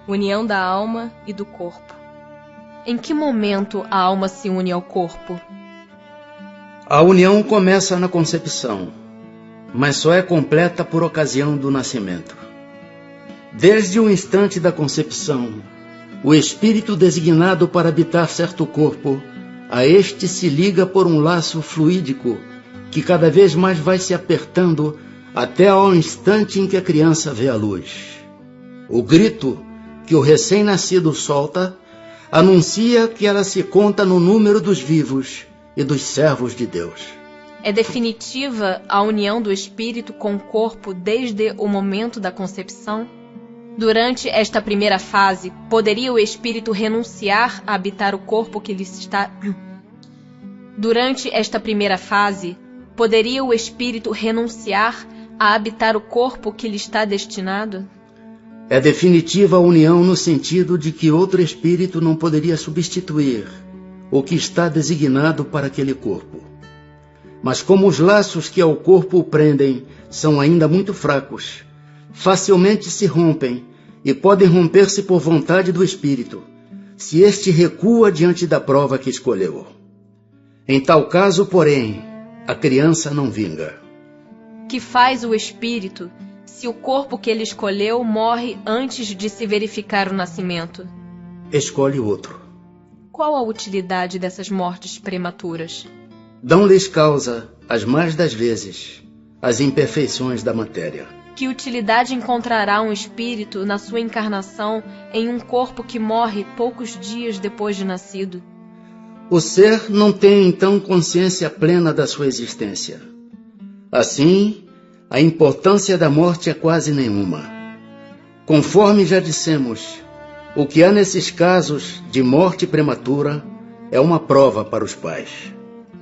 União da alma e do corpo. Em que momento a alma se une ao corpo? A união começa na concepção, mas só é completa por ocasião do nascimento. Desde o instante da concepção, o espírito designado para habitar certo corpo, a este se liga por um laço fluídico que cada vez mais vai se apertando até ao instante em que a criança vê a luz. O grito que o recém-nascido solta anuncia que ela se conta no número dos vivos e dos servos de Deus. É definitiva a união do espírito com o corpo desde o momento da concepção? Durante esta primeira fase, poderia o espírito renunciar a habitar o corpo que lhe está... Durante esta primeira fase, poderia o espírito renunciar a habitar o corpo que lhe está destinado? É definitiva a união no sentido de que outro espírito não poderia substituir o que está designado para aquele corpo. Mas como os laços que ao corpo o prendem são ainda muito fracos, facilmente se rompem e podem romper-se por vontade do espírito, se este recua diante da prova que escolheu. Em tal caso, porém, a criança não vinga. Que faz o espírito se o corpo que ele escolheu morre antes de se verificar o nascimento? Escolhe outro. Qual a utilidade dessas mortes prematuras? Dão-lhes causa, as mais das vezes, as imperfeições da matéria. Que utilidade encontrará um espírito na sua encarnação em um corpo que morre poucos dias depois de nascido? O ser não tem então consciência plena da sua existência. Assim, a importância da morte é quase nenhuma. Conforme já dissemos, o que há nesses casos de morte prematura é uma prova para os pais.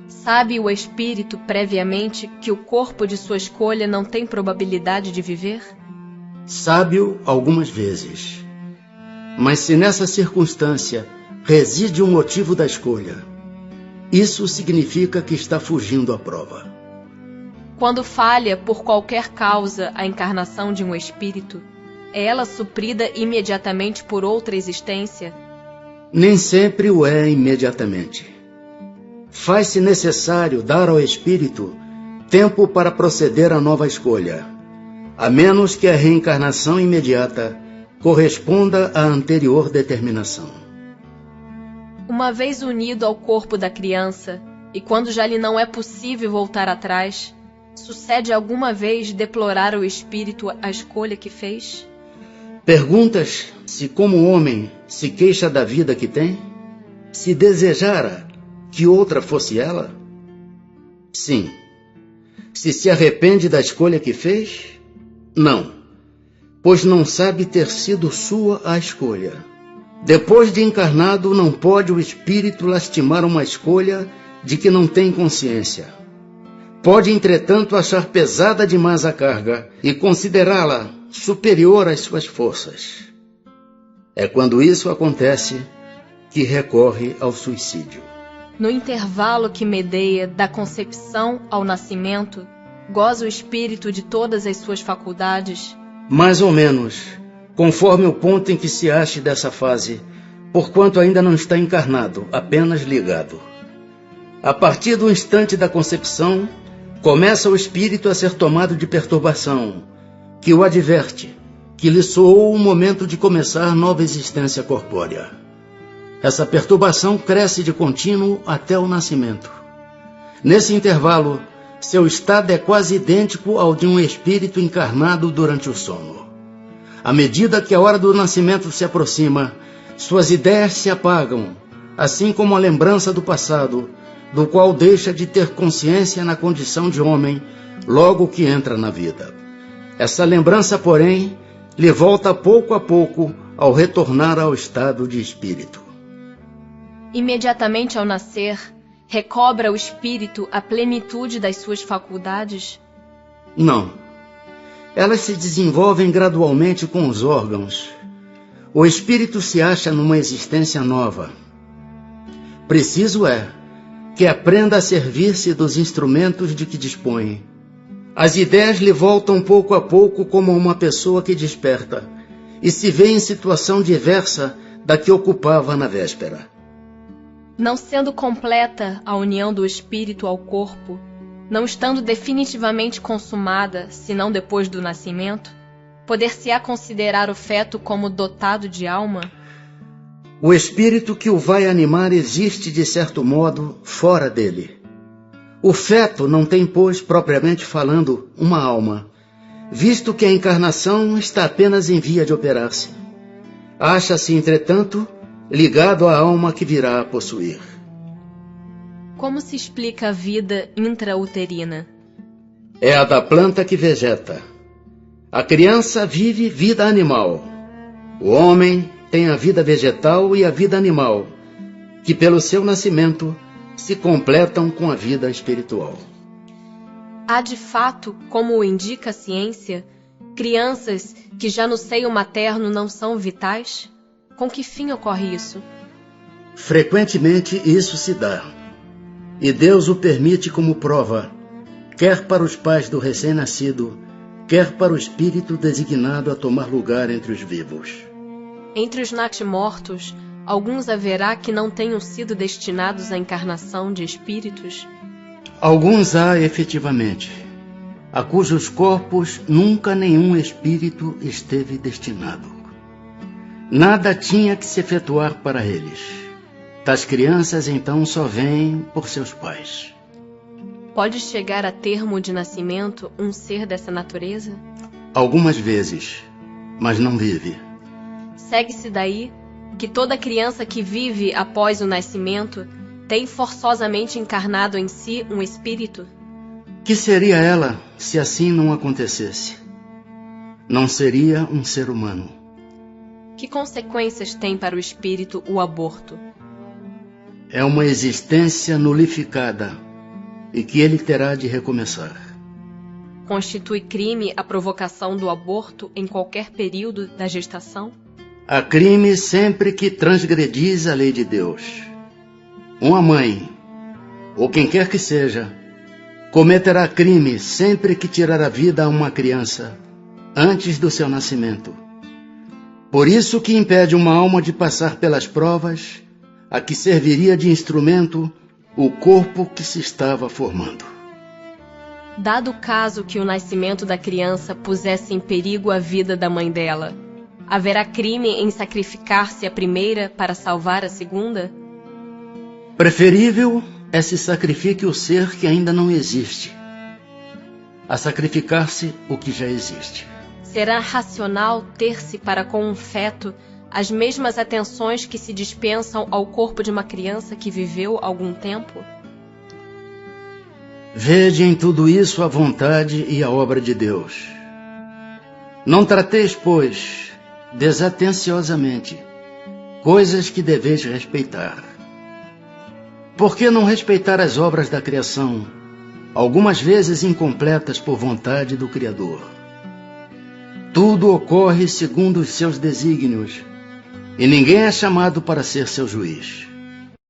Sabe o espírito previamente que o corpo de sua escolha não tem probabilidade de viver? Sabe-o algumas vezes. Mas se nessa circunstância reside o motivo da escolha, isso significa que está fugindo à prova. Quando falha por qualquer causa a encarnação de um espírito, é ela suprida imediatamente por outra existência? Nem sempre o é imediatamente. Faz-se necessário dar ao espírito tempo para proceder à nova escolha, a menos que a reencarnação imediata corresponda à anterior determinação. Uma vez unido ao corpo da criança, e quando já lhe não é possível voltar atrás, sucede alguma vez deplorar o espírito a escolha que fez? Perguntas se como homem se queixa da vida que tem? Se desejara que outra fosse ela? Sim. Se arrepende da escolha que fez? Não, pois não sabe ter sido sua a escolha. Depois de encarnado, não pode o espírito lastimar uma escolha de que não tem consciência. Pode, entretanto, achar pesada demais a carga e considerá-la superior às suas forças. É quando isso acontece que recorre ao suicídio. No intervalo que medeia da concepção ao nascimento, goza o espírito de todas as suas faculdades? Mais ou menos, conforme o ponto em que se ache dessa fase, porquanto ainda não está encarnado, apenas ligado. A partir do instante da concepção, começa o espírito a ser tomado de perturbação, que o adverte, que lhe soou o momento de começar nova existência corpórea. Essa perturbação cresce de contínuo até o nascimento. Nesse intervalo, seu estado é quase idêntico ao de um espírito encarnado durante o sono. À medida que a hora do nascimento se aproxima, suas ideias se apagam, assim como a lembrança do passado, do qual deixa de ter consciência na condição de homem logo que entra na vida. Essa lembrança, porém, lhe volta pouco a pouco ao retornar ao estado de espírito. Imediatamente ao nascer, recobra o espírito a plenitude das suas faculdades? Não. Elas se desenvolvem gradualmente com os órgãos. O espírito se acha numa existência nova. Preciso é que aprenda a servir-se dos instrumentos de que dispõe. As ideias lhe voltam pouco a pouco como uma pessoa que desperta, e se vê em situação diversa da que ocupava na véspera. Não sendo completa a união do espírito ao corpo, não estando definitivamente consumada, senão depois do nascimento, poder-se-á considerar o feto como dotado de alma? O espírito que o vai animar existe, de certo modo, fora dele. O feto não tem, pois, propriamente falando, uma alma, visto que a encarnação está apenas em via de operar-se. Acha-se, entretanto, ligado à alma que virá a possuir. Como se explica a vida intrauterina? É a da planta que vegeta. A criança vive vida animal. O homem tem a vida vegetal e a vida animal, que pelo seu nascimento se completam com a vida espiritual. Há de fato, como o indica a ciência, crianças que já no seio materno não são vitais? Com que fim ocorre isso? Frequentemente isso se dá, e Deus o permite como prova, quer para os pais do recém-nascido, quer para o espírito designado a tomar lugar entre os vivos. Entre os natimortos, alguns haverá que não tenham sido destinados à encarnação de espíritos? Alguns há, efetivamente, a cujos corpos nunca nenhum espírito esteve destinado. Nada tinha que se efetuar para eles. Tais crianças, então, só vêm por seus pais. Pode chegar a termo de nascimento um ser dessa natureza? Algumas vezes, mas não vive. Segue-se daí que toda criança que vive após o nascimento tem forçosamente encarnado em si um espírito? Que seria ela se assim não acontecesse? Não seria um ser humano. Que consequências tem para o espírito o aborto? É uma existência nulificada e que ele terá de recomeçar. Constitui crime a provocação do aborto em qualquer período da gestação? Há crime sempre que transgredis a lei de Deus. Uma mãe, ou quem quer que seja, cometerá crime sempre que tirar a vida a uma criança antes do seu nascimento. Por isso que impede uma alma de passar pelas provas a que serviria de instrumento o corpo que se estava formando. Dado o caso que o nascimento da criança pusesse em perigo a vida da mãe dela, haverá crime em sacrificar-se a primeira para salvar a segunda? Preferível é se sacrifique o ser que ainda não existe, a sacrificar-se o que já existe. Será racional ter-se para com um feto as mesmas atenções que se dispensam ao corpo de uma criança que viveu algum tempo? Vede em tudo isso a vontade e a obra de Deus. Não trateis, pois, desatenciosamente, coisas que deveis respeitar. Por que não respeitar as obras da criação, algumas vezes incompletas por vontade do Criador? Tudo ocorre segundo os seus desígnios, e ninguém é chamado para ser seu juiz.